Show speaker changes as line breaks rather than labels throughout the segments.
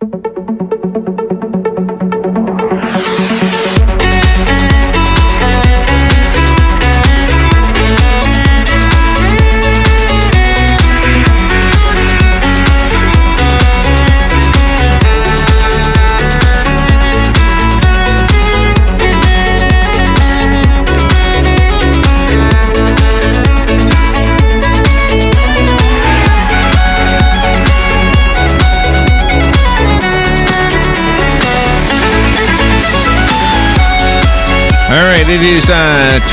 All right, it is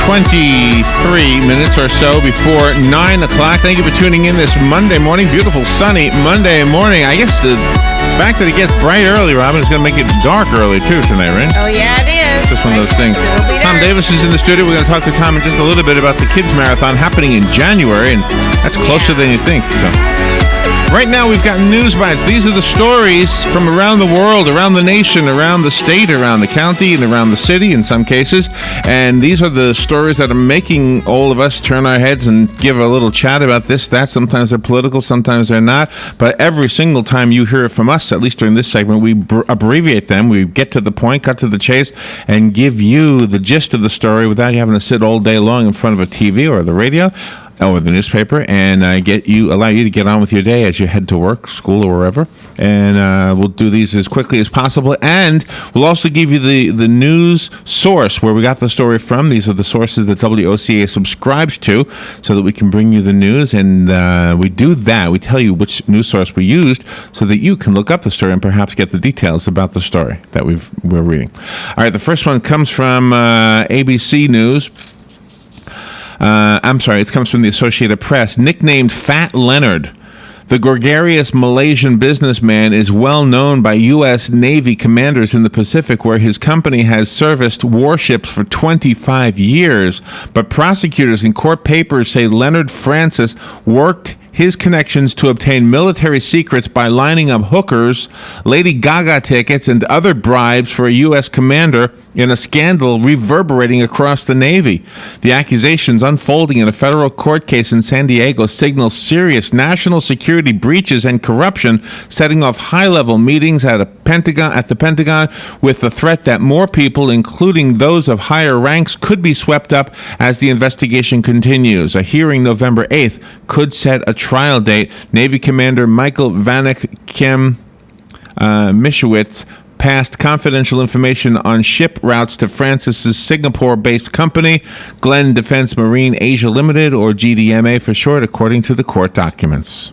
23 minutes or so before 9 o'clock. Thank you for tuning in this Monday morning. Beautiful, sunny Monday morning. I guess the fact that it gets bright early, Robin, is going to make it dark early, too, tonight, right?
Oh, yeah, it is.
Just one of those things. Tom Davis is in the studio. We're going to talk to Tom in just a little bit about the Kids Marathon happening in January, and that's closer than you think, so... Right now, we've got news bites. These are the stories from around the world, around the nation, around the state, around the county, and around the city in some cases. And these are the stories that are making all of us turn our heads and give a little chat about this, that. Sometimes they're political, sometimes they're not. But every single time you hear it from us, at least during this segment, we abbreviate them. We get to the point, cut to the chase, and give you the gist of the story without you having to sit all day long in front of a TV or the radio or the newspaper, and allow you to get on with your day as you head to work, school, or wherever. And we'll do these as quickly as possible. And we'll also give you the news source where we got the story from. These are the sources that WOCA subscribes to, so that we can bring you the news. And we do that. We tell you which news source we used, so that you can look up the story and perhaps get the details about the story that we're reading. All right, the first one comes from ABC News. It comes from the Associated Press. Nicknamed Fat Leonard, the gregarious Malaysian businessman is well known by U.S. Navy commanders in the Pacific, where his company has serviced warships for 25 years. But prosecutors in court papers say Leonard Francis worked his connections to obtain military secrets by lining up hookers, Lady Gaga tickets, and other bribes for a U.S. commander in a scandal reverberating across the Navy. The accusations unfolding in a federal court case in San Diego signal serious national security breaches and corruption, setting off high-level meetings at the Pentagon with the threat that more people, including those of higher ranks, could be swept up as the investigation continues. A hearing November 8th could set a trial date. Navy Commander Michael Vanek Kim Mishewitz passed confidential information on ship routes to Francis's Singapore-based company, Glenn Defense Marine Asia Limited, or GDMA for short, according to the court documents.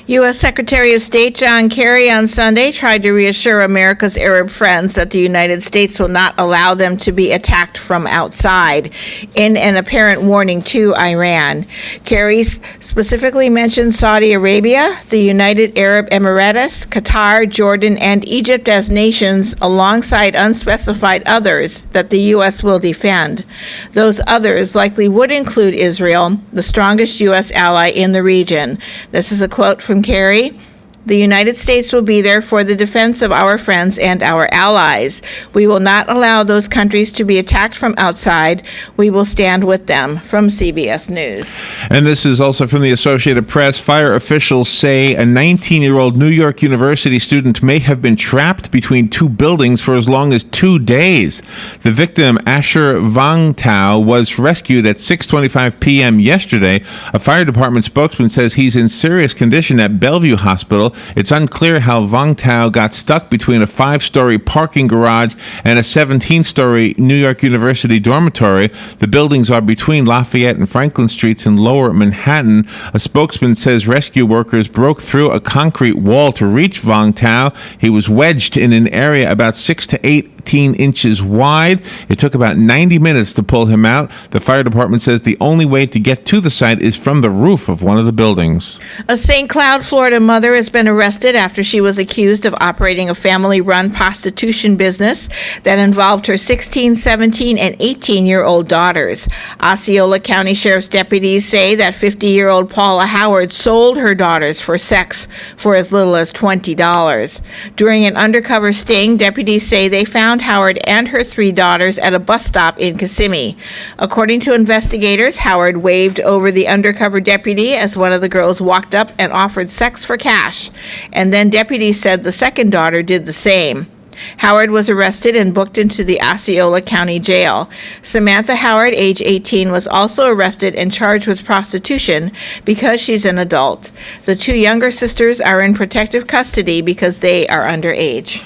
U.S. Secretary of State John Kerry on Sunday tried to reassure America's Arab friends that the United States will not allow them to be attacked from outside, in an apparent warning to Iran. Kerry specifically mentioned Saudi Arabia, the United Arab Emirates, Qatar, Jordan, and Egypt as nations, alongside unspecified others that the U.S. will defend. Those others likely would include Israel, the strongest U.S. ally in the region. This is a quote from Kerry. The United States will be there for the defense of our friends and our allies. We will not allow those countries to be attacked from outside. We will stand with them. From CBS News.
And this is also from the Associated Press. Fire officials say a 19-year-old New York University student may have been trapped between two buildings for as long as 2 days. The victim, Asher Vang Tao, was rescued at 6:25 p.m. yesterday. A fire department spokesman says he's in serious condition at Bellevue Hospital. It's unclear how Vang Tao got stuck between a 5-story parking garage and a 17-story New York University dormitory. The buildings are between Lafayette and Franklin Streets in Lower Manhattan. A spokesman says rescue workers broke through a concrete wall to reach Vang Tao. He was wedged in an area about 6 to 18 inches wide. It took about 90 minutes to pull him out. The fire department says the only way to get to the site is from the roof of one of the buildings.
A St. Cloud, Florida mother has been arrested after she was accused of operating a family-run prostitution business that involved her 16, 17, and 18-year-old daughters. Osceola County Sheriff's deputies say that 50-year-old Paula Howard sold her daughters for sex for as little as $20. During an undercover sting, deputies say they found found Howard and her 3 daughters at a bus stop in Kissimmee. According to investigators, Howard waved over the undercover deputy as one of the girls walked up and offered sex for cash, and then deputies said the second daughter did the same. Howard was arrested and booked into the Osceola County Jail. Samantha Howard, age 18, was also arrested and charged with prostitution because she's an adult. The 2 younger sisters are in protective custody because they are underage.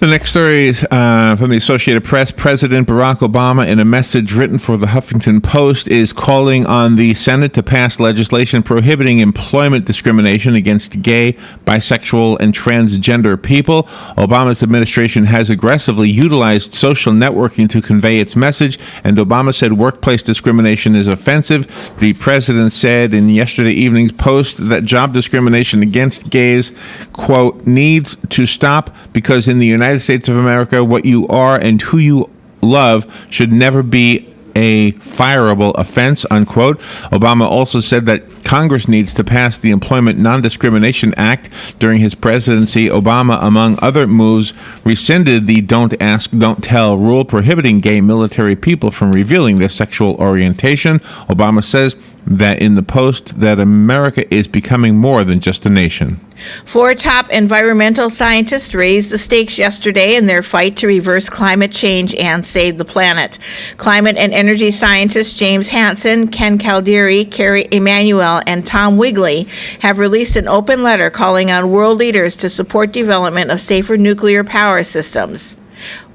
The next story is from the Associated Press. President Barack Obama, in a message written for the Huffington Post, is calling on the Senate to pass legislation prohibiting employment discrimination against gay, bisexual, and transgender people. Obama's administration has aggressively utilized social networking to convey its message, and Obama said workplace discrimination is offensive. The president said in yesterday evening's Post that job discrimination against gays, quote, needs to stop because in the United States of America, what you are and who you love should never be a fireable offense, unquote. Obama also said that Congress needs to pass the Employment Non-Discrimination Act. During his presidency, Obama, among other moves, rescinded the Don't Ask, Don't Tell rule prohibiting gay military people from revealing their sexual orientation. Obama says that in the Post that America is becoming more than just a nation.
4 top environmental scientists raised the stakes yesterday in their fight to reverse climate change and save the planet. Climate and energy scientists James Hansen, Ken Caldery, Kerry Emanuel, and Tom Wigley have released an open letter calling on world leaders to support development of safer nuclear power systems.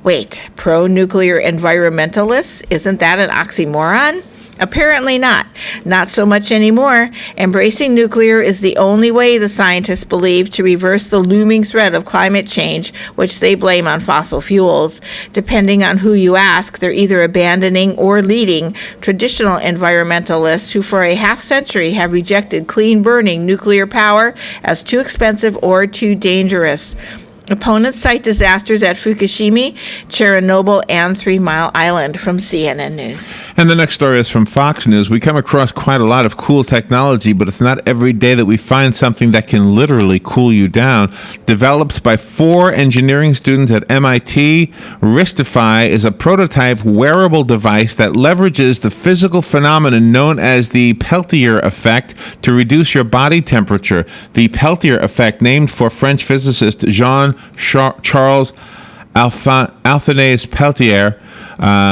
Wait, pro-nuclear environmentalists? Isn't that an oxymoron? Apparently not. Not so much anymore. Embracing nuclear is the only way, the scientists believe, to reverse the looming threat of climate change, which they blame on fossil fuels. Depending on who you ask, they're either abandoning or leading traditional environmentalists who for a half-century have rejected clean-burning nuclear power as too expensive or too dangerous. Opponents cite disasters at Fukushima, Chernobyl, and 3 Mile Island. From CNN News.
And the next story is from Fox News. We come across quite a lot of cool technology, but it's not every day that we find something that can literally cool you down. Developed by 4 engineering students at MIT, Wristify is a prototype wearable device that leverages the physical phenomenon known as the Peltier effect to reduce your body temperature. The Peltier effect, named for French physicist Jean-Charles Alphonse Peltier,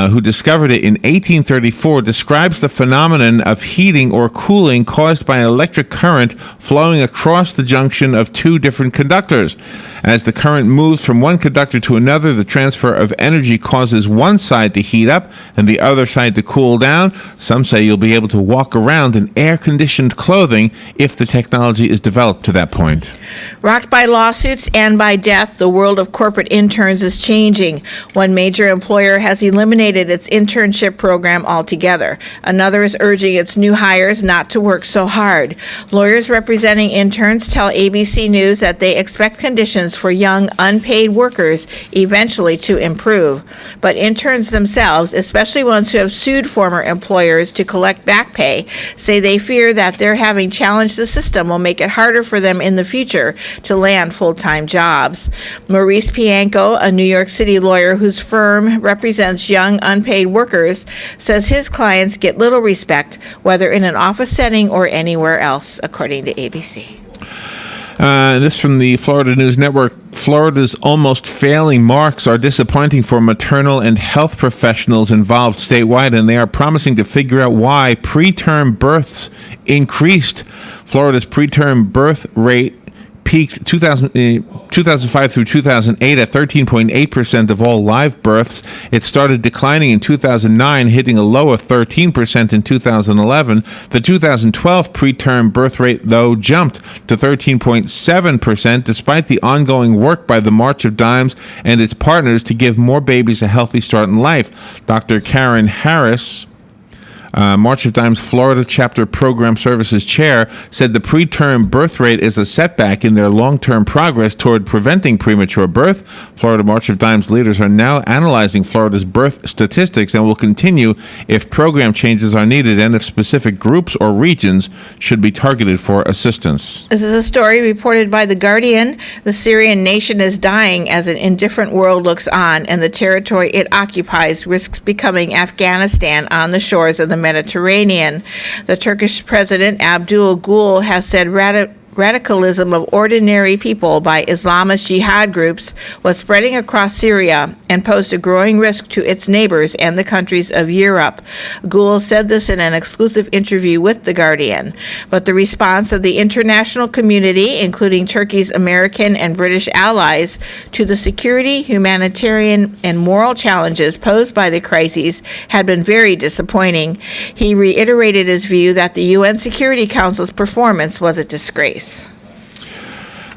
who discovered it in 1834, describes the phenomenon of heating or cooling caused by an electric current flowing across the junction of 2 different conductors. As the current moves from one conductor to another, the transfer of energy causes one side to heat up and the other side to cool down. Some say you'll be able to walk around in air-conditioned clothing if the technology is developed to that point.
Rocked by lawsuits and by death, the world of corporate interns is changing. One major employer has eliminated its internship program altogether. Another is urging its new hires not to work so hard. Lawyers representing interns tell ABC News that they expect conditions for young, unpaid workers eventually to improve. But interns themselves, especially ones who have sued former employers to collect back pay, say they fear that their having challenged the system will make it harder for them in the future to land full-time jobs. Maurice Pianco, a New York City lawyer whose firm represents young, unpaid workers, says his clients get little respect, whether in an office setting or anywhere else, according to ABC.
This from the Florida News Network. Florida's almost failing marks are disappointing for maternal and health professionals involved statewide, and they are promising to figure out why preterm births increased. Florida's preterm birth rate peaked 2005 through 2008 at 13.8% of all live births. It started declining in 2009, hitting a low of 13% in 2011. The 2012 preterm birth rate, though, jumped to 13.7%, despite the ongoing work by the March of Dimes and its partners to give more babies a healthy start in life. Dr. Karen Harris March of Dimes Florida Chapter Program Services Chair said the preterm birth rate is a setback in their long-term progress toward preventing premature birth. Florida March of Dimes leaders are now analyzing Florida's birth statistics and will continue if program changes are needed and if specific groups or regions should be targeted for assistance.
This is a story reported by The Guardian. The Syrian nation is dying as an indifferent world looks on, and the territory it occupies risks becoming Afghanistan on the shores of the Mediterranean. The Turkish President Abdul Gül has said radicalism of ordinary people by Islamist jihad groups was spreading across Syria and posed a growing risk to its neighbors and the countries of Europe. Gül said this in an exclusive interview with The Guardian. But the response of the international community, including Turkey's American and British allies, to the security, humanitarian, and moral challenges posed by the crises had been very disappointing. He reiterated his view that the UN Security Council's performance was a disgrace.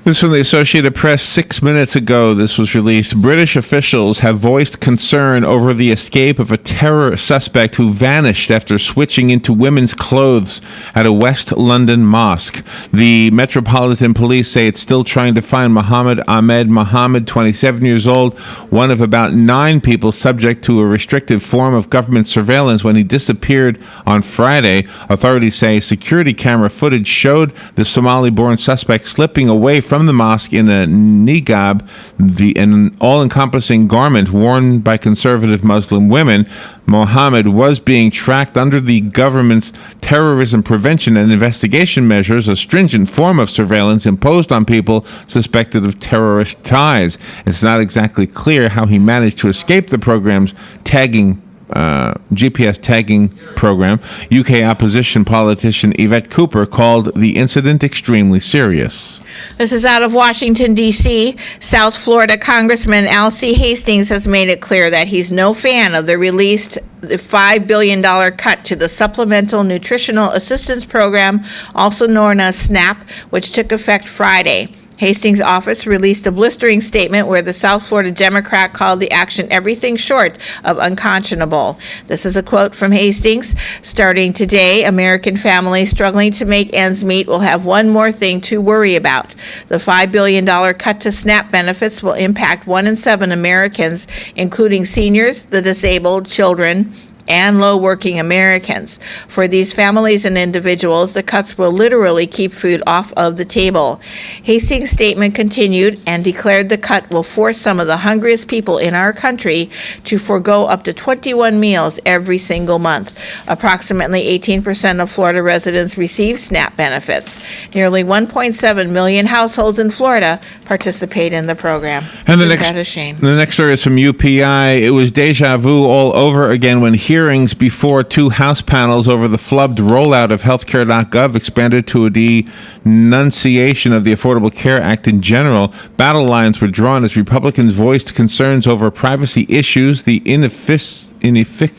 This from the Associated Press 6 minutes ago. This was released. British officials have voiced concern over the escape of a terror suspect who vanished after switching into women's clothes at a West London mosque. The Metropolitan Police say it's still trying to find Mohammed Ahmed Mohammed, 27 years old, one of about 9 people subject to a restrictive form of government surveillance when he disappeared on Friday. Authorities say security camera footage showed the Somali-born suspect slipping away from the mosque in a niqab, an all-encompassing garment worn by conservative Muslim women. Mohammed was being tracked under the government's terrorism prevention and investigation measures, a stringent form of surveillance imposed on people suspected of terrorist ties. It's not exactly clear how he managed to escape the program's GPS tagging program. UK opposition politician Yvette Cooper called the incident extremely serious.
This is out of Washington, D.C. South Florida Congressman Al C. Hastings has made it clear that he's no fan of the $5 billion cut to the Supplemental Nutritional Assistance Program, also known as SNAP, which took effect Friday. Hastings' office released a blistering statement where the South Florida Democrat called the action everything short of unconscionable. This is a quote from Hastings. Starting today, American families struggling to make ends meet will have one more thing to worry about. The $5 billion cut to SNAP benefits will impact 1 in 7 Americans, including seniors, the disabled, children, and low-working Americans. For these families and individuals, the cuts will literally keep food off of the table. Hastings' statement continued and declared the cut will force some of the hungriest people in our country to forego up to 21 meals every single month. Approximately 18% of Florida residents receive SNAP benefits. Nearly 1.7 million households in Florida participate in the program.
And the next story is from UPI. It was deja vu all over again when hearings before 2 House panels over the flubbed rollout of healthcare.gov expanded to a denunciation of the Affordable Care Act in general. Battle lines were drawn as Republicans voiced concerns over privacy issues, the inefficiency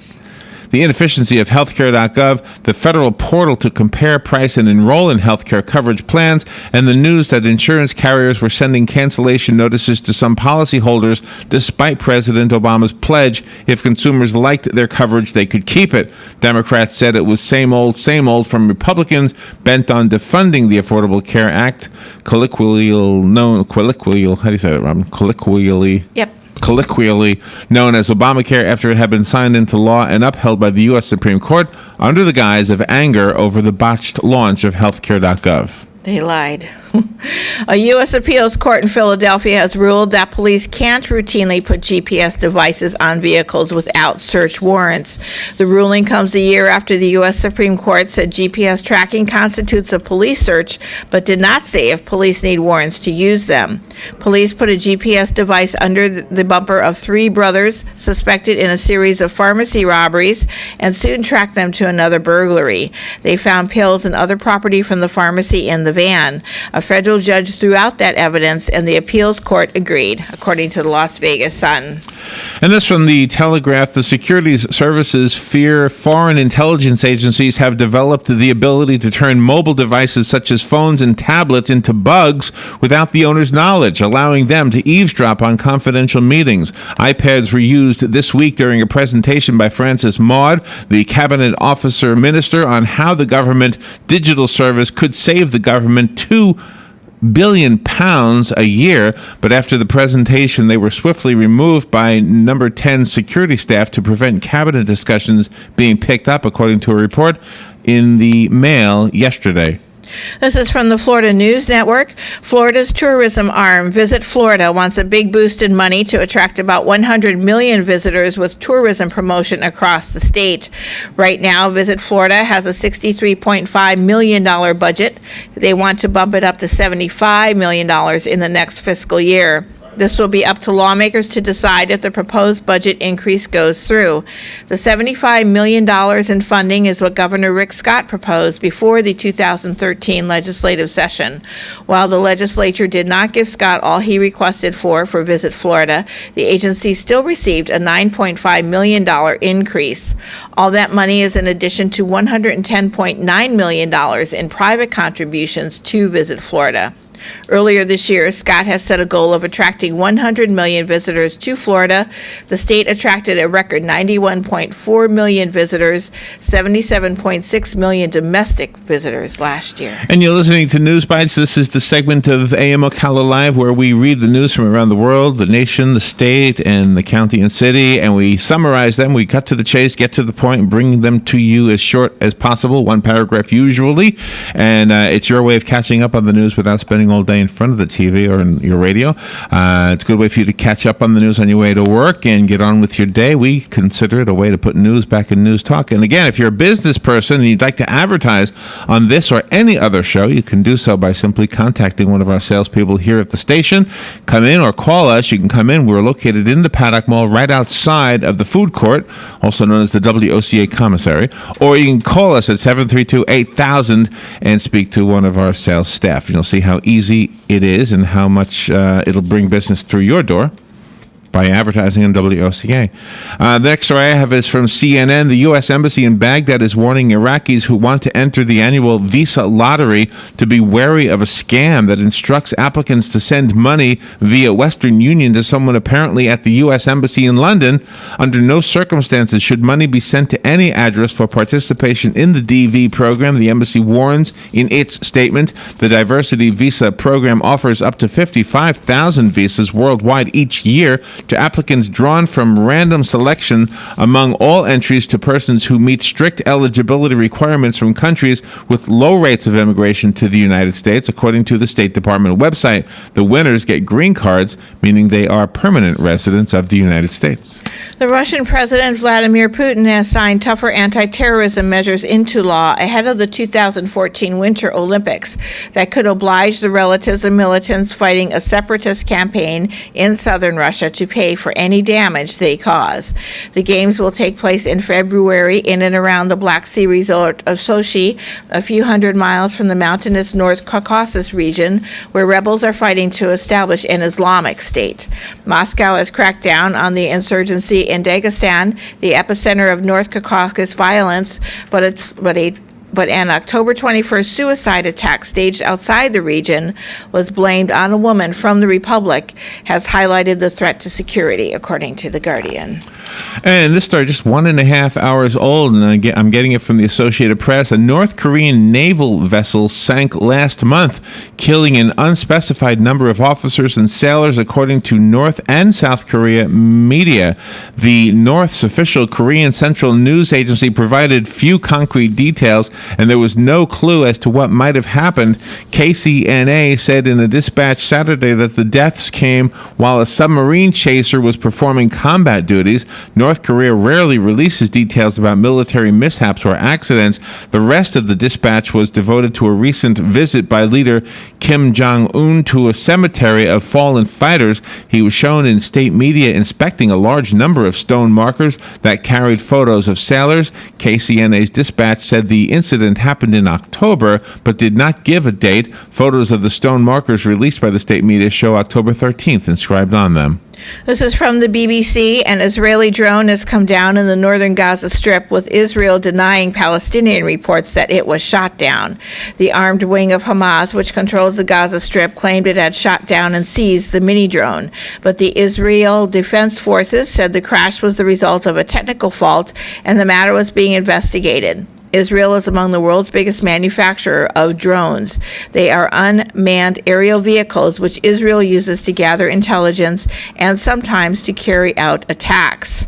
of healthcare.gov, the federal portal to compare, price, and enroll in healthcare coverage plans, and the news that insurance carriers were sending cancellation notices to some policyholders despite President Obama's pledge if consumers liked their coverage, they could keep it. Democrats said it was same old from Republicans bent on defunding the Affordable Care Act, colloquially known as Obamacare, after it had been signed into law and upheld by the U.S. Supreme Court under the guise of anger over the botched launch of healthcare.gov.
They lied. A U.S. appeals court in Philadelphia has ruled that police can't routinely put GPS devices on vehicles without search warrants. The ruling comes a year after the U.S. Supreme Court said GPS tracking constitutes a police search, but did not say if police need warrants to use them. Police put a GPS device under the bumper of 3 brothers suspected in a series of pharmacy robberies and soon tracked them to another burglary. They found pills and other property from the pharmacy in the van. A federal judge threw out that evidence, and the appeals court agreed, according to the Las Vegas Sun.
And this from the Telegraph. The securities services fear foreign intelligence agencies have developed the ability to turn mobile devices such as phones and tablets into bugs without the owner's knowledge, allowing them to eavesdrop on confidential meetings. iPads were used this week during a presentation by Francis Maude, the cabinet officer minister, on how the government digital service could save the government £2 billion a year, but after the presentation, they were swiftly removed by number 10 security staff to prevent cabinet discussions being picked up, according to a report in the Mail yesterday.
This is from the Florida News Network. Florida's tourism arm, Visit Florida, wants a big boost in money to attract about 100 million visitors with tourism promotion across the state. Right now, Visit Florida has a $63.5 million budget. They want to bump it up to $75 million in the next fiscal year. This will be up to lawmakers to decide if the proposed budget increase goes through. The $75 million in funding is what Governor Rick Scott proposed before the 2013 legislative session. While the legislature did not give Scott all he requested for Visit Florida, the agency still received a $9.5 million increase. All that money is in addition to $110.9 million in private contributions to Visit Florida. Earlier this year, Scott has set a goal of attracting 100 million visitors to Florida. The state attracted a record 91.4 million visitors, 77.6 million domestic visitors last year.
And you're listening to News Bites. This is the segment of AM Ocala Live where we read the news from around the world, the nation, the state, and the county and city, and we summarize them. We cut to the chase, get to the point, and bring them to you as short as possible, one paragraph usually. And it's your way of catching up on the news without spending all day in front of the TV or in your radio. It's a good way for you to catch up on the news on your way to work and get on with your day. We consider it a way to put news back in News Talk. And again, if you're a business person and you'd like to advertise on this or any other show, you can do so by simply contacting one of our salespeople here at the station. Come in or call us. You can come in. We're located in the Paddock Mall right outside of the food court, also known as the WOCA commissary. Or you can call us at 732-8000 and speak to one of our sales staff. You'll see how easy it is and how much it'll bring business through your door by advertising on WOCA. The next story I have is from CNN. The U.S. Embassy in Baghdad is warning Iraqis who want to enter the annual visa lottery to be wary of a scam that instructs applicants to send money via Western Union to someone apparently at the U.S. Embassy in London. Under no circumstances should money be sent to any address for participation in the DV program. The embassy warns in its statement the diversity visa program offers up to 55,000 visas worldwide each year to applicants drawn from random selection among all entries to persons who meet strict eligibility requirements from countries with low rates of immigration to the United States, according to the State Department website. The winners get green cards, meaning they are permanent residents of the United States.
The Russian President Vladimir Putin has signed tougher anti-terrorism measures into law ahead of the 2014 Winter Olympics that could oblige the relatives of militants fighting a separatist campaign in southern Russia to pay for any damage they cause. The games will take place in February in and around the Black Sea resort of Sochi, a few hundred miles from the mountainous North Caucasus region, where rebels are fighting to establish an Islamic state. Moscow has cracked down on the insurgency in Dagestan, the epicenter of North Caucasus violence, but an October 21st suicide attack staged outside the region was blamed on a woman from the Republic, has highlighted the threat to security, according to The Guardian.
And this story, just 1.5 hours old, and I'm getting it from the Associated Press. A North Korean naval vessel sank last month, killing an unspecified number of officers and sailors, according to North and South Korea media. The North's official Korean Central News Agency provided few concrete details, and there was no clue as to what might have happened. KCNA said in a dispatch Saturday that the deaths came while a submarine chaser was performing combat duties. North Korea rarely releases details about military mishaps or accidents. The rest of the dispatch was devoted to a recent visit by leader Kim Jong-un to a cemetery of fallen fighters. He was shown in state media inspecting a large number of stone markers that carried photos of sailors. KCNA's dispatch said the incident incident happened in October, but did not give a date. Photos of the stone markers released by the state media show October 13th inscribed on them.
This is from the BBC. An Israeli drone has come down in the northern Gaza Strip, with Israel denying Palestinian reports that it was shot down. The armed wing of Hamas, which controls the Gaza Strip, claimed it had shot down and seized the mini drone. But the Israel Defense Forces said the crash was the result of a technical fault and the matter was being investigated. Israel is among the world's biggest manufacturer of drones. They are unmanned aerial vehicles which Israel uses to gather intelligence and sometimes to carry out attacks.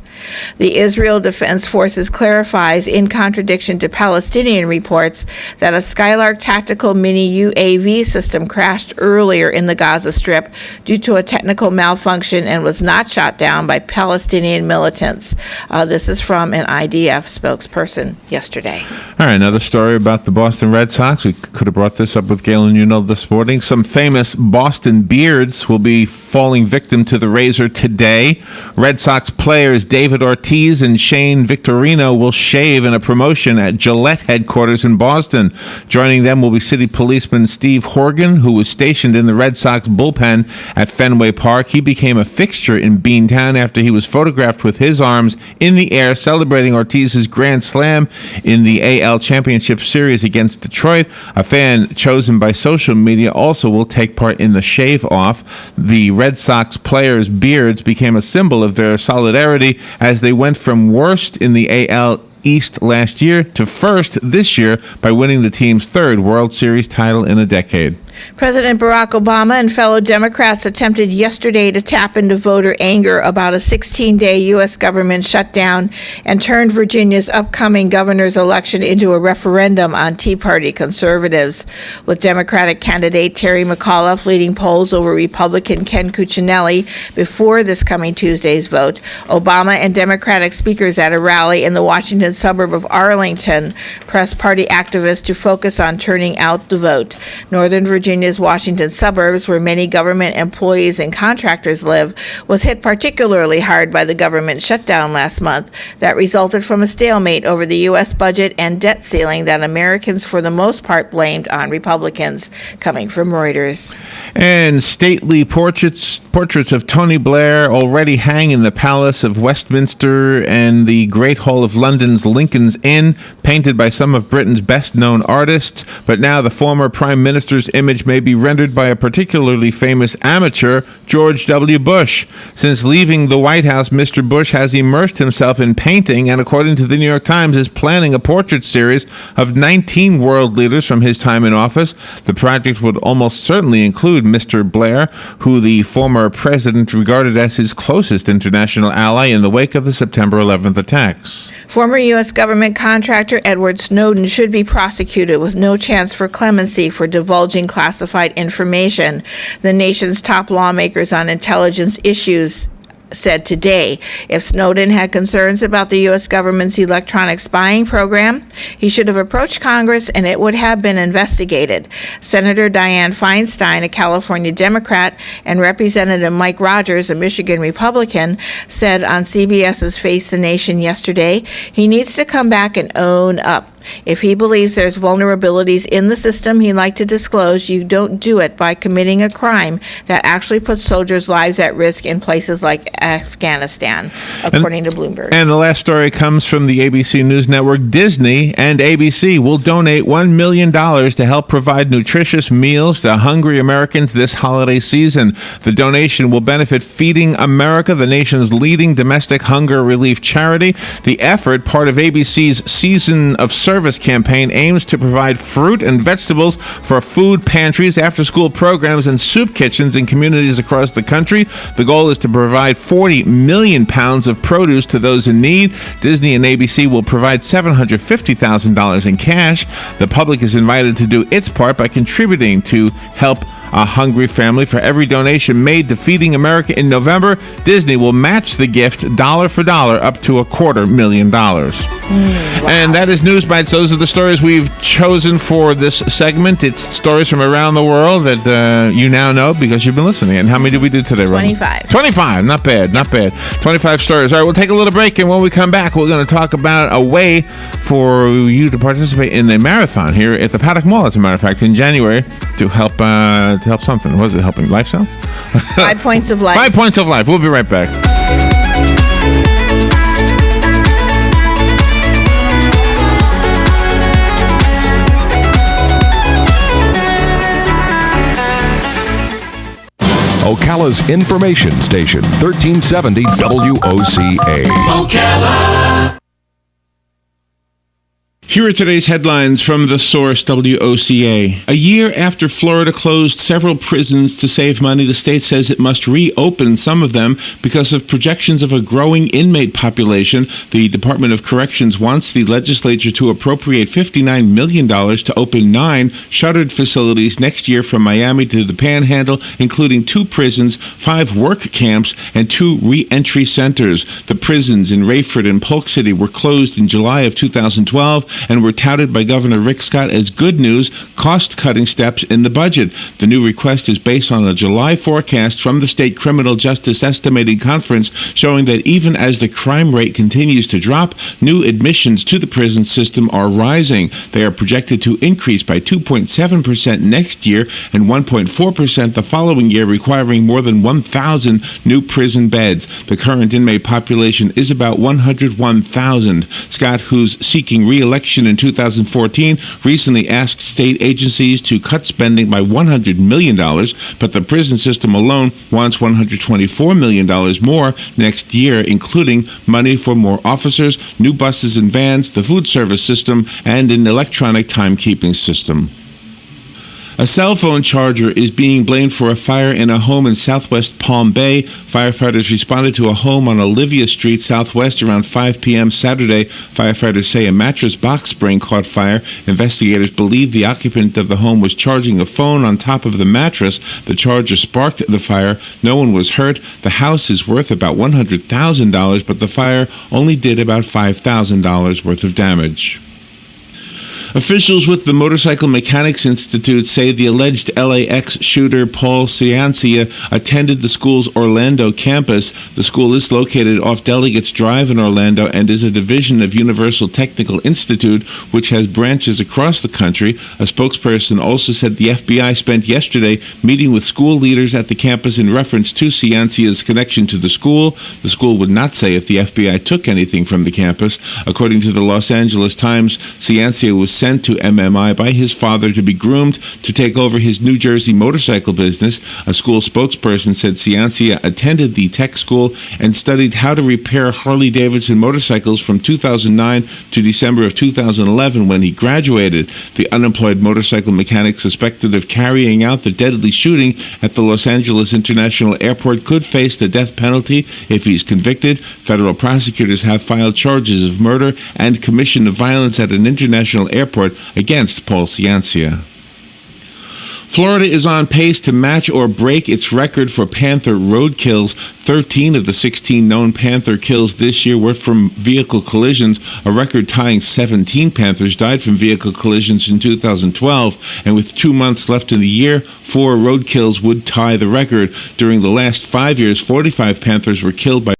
The Israel Defense Forces clarifies, in contradiction to Palestinian reports, that a Skylark tactical mini UAV system crashed earlier in the Gaza Strip due to a technical malfunction and was not shot down by Palestinian militants. This is from an IDF spokesperson yesterday.
All right, another story about the Boston Red Sox. We could have brought this up with Galen this morning. Some famous Boston beards will be falling victim to the razor today. Red Sox players David Ortiz and Shane Victorino will shave in a promotion at Gillette headquarters in Boston. Joining them will be City Policeman Steve Horgan, who was stationed in the Red Sox bullpen at Fenway Park. He became a fixture in Beantown after he was photographed with his arms in the air celebrating Ortiz's grand slam in the AL Championship Series against Detroit. A fan chosen by social media also will take part in the shave-off. The Red Sox players' beards became a symbol of their solidarity as they went from worst in the AL East last year to first this year by winning the team's third World Series title in a decade.
President Barack Obama and fellow Democrats attempted yesterday to tap into voter anger about a 16-day U.S. government shutdown and turned Virginia's upcoming governor's election into a referendum on Tea Party conservatives. With Democratic candidate Terry McAuliffe leading polls over Republican Ken Cuccinelli before this coming Tuesday's vote, Obama and Democratic speakers at a rally in the Washington suburb of Arlington pressed party activists to focus on turning out the vote. Northern Virginia's Washington suburbs, where many government employees and contractors live, was hit particularly hard by the government shutdown last month that resulted from a stalemate over the U.S. budget and debt ceiling that Americans for the most part blamed on Republicans. Coming from Reuters.
And stately portraits of Tony Blair already hang in the Palace of Westminster and the Great Hall of London's Lincoln's Inn, painted by some of Britain's best-known artists. But now the former Prime Minister's image may be rendered by a particularly famous amateur, George W. Bush. Since leaving the White House, Mr. Bush has immersed himself in painting and, according to the New York Times, is planning a portrait series of 19 world leaders from his time in office. The project would almost certainly include Mr. Blair, who the former president regarded as his closest international ally in the wake of the September 11th attacks.
Former U.S. government contractor Edward Snowden should be prosecuted with no chance for clemency for divulging classified information, the nation's top lawmakers on intelligence issues said today. If Snowden had concerns about the U.S. government's electronic spying program, he should have approached Congress and it would have been investigated. Senator Dianne Feinstein, a California Democrat, and Representative Mike Rogers, a Michigan Republican, said on CBS's Face the Nation yesterday, he needs to come back and own up. If he believes there's vulnerabilities in the system he'd like to disclose, you don't do it by committing a crime that actually puts soldiers' lives at risk in places like Afghanistan, according to Bloomberg.
And the last story comes from the ABC News Network. Disney and ABC will donate $1 million to help provide nutritious meals to hungry Americans this holiday season. The donation will benefit Feeding America, the nation's leading domestic hunger relief charity. The effort, part of ABC's Season of Service campaign, aims to provide fruit and vegetables for food pantries, after-school programs, and soup kitchens in communities across the country. The goal is to provide 40 million pounds of produce to those in need. Disney and ABC will provide $750,000 in cash. The public is invited to do its part by contributing to help a hungry family. For every donation made to Feeding America in November, Disney will match the gift dollar for dollar up to $250,000.
Wow.
And that is News Bites. Those are the stories we've chosen for this segment. It's stories from around the world that you now know because you've been listening. And how many did we do today, Robin?
25.
25. Not bad. Not bad. 25 stories. All right, we'll take a little break, and when we come back, we're going to talk about a way for you to participate in a marathon here at the Paddock Mall, as a matter of fact, in January to help something. What is it? Helping Lifestyle?
5 points of life.
5 points of life. We'll be right back.
Ocala's information station, 1370 WOCA. Ocala.
Here are today's headlines from the source, WOCA. A year after Florida closed several prisons to save money, the state says it must reopen some of them because of projections of a growing inmate population. The Department of Corrections wants the legislature to appropriate $59 million to open 9 shuttered facilities next year from Miami to the Panhandle, including 2 prisons, 5 work camps, and 2 re-entry centers. The prisons in Rayford and Polk City were closed in July of 2012 and were touted by Governor Rick Scott as good news, cost-cutting steps in the budget. The new request is based on a July forecast from the State Criminal Justice Estimating Conference showing that even as the crime rate continues to drop, new admissions to the prison system are rising. They are projected to increase by 2.7% next year and 1.4% the following year, requiring more than 1,000 new prison beds. The current inmate population is about 101,000. Scott, who's seeking re-election in 2014, recently asked state agencies to cut spending by $100 million, but the prison system alone wants $124 million more next year, including money for more officers, new buses and vans, the food service system, and an electronic timekeeping system. A cell phone charger is being blamed for a fire in a home in southwest Palm Bay. Firefighters responded to a home on Olivia Street Southwest around 5 p.m. Saturday. Firefighters say a mattress box spring caught fire. Investigators believe the occupant of the home was charging a phone on top of the mattress. The charger sparked the fire. No one was hurt. The house is worth about $100,000, but the fire only did about $5,000 worth of damage. Officials with the Motorcycle Mechanics Institute say the alleged LAX shooter Paul Ciancia attended the school's Orlando campus. The school is located off Delegates Drive in Orlando and is a division of Universal Technical Institute, which has branches across the country. A spokesperson also said the FBI spent yesterday meeting with school leaders at the campus in reference to Ciancia's connection to the school. The school would not say if the FBI took anything from the campus. According to the Los Angeles Times, Ciancia was sent to MMI by his father to be groomed to take over his New Jersey motorcycle business. A school spokesperson said Ciancia attended the tech school and studied how to repair Harley-Davidson motorcycles from 2009 to December of 2011 when he graduated. The unemployed motorcycle mechanic suspected of carrying out the deadly shooting at the Los Angeles International Airport could face the death penalty if he's convicted. Federal prosecutors have filed charges of murder and commission of violence at an international airport against Paul Ciancia. Florida is on pace to match or break its record for panther road kills. 13 of the 16 known panther kills this year were from vehicle collisions. A record-tying 17 panthers died from vehicle collisions in 2012. And with 2 months left in the year, 4 road kills would tie the record. During the last 5 years, 45 panthers were killed by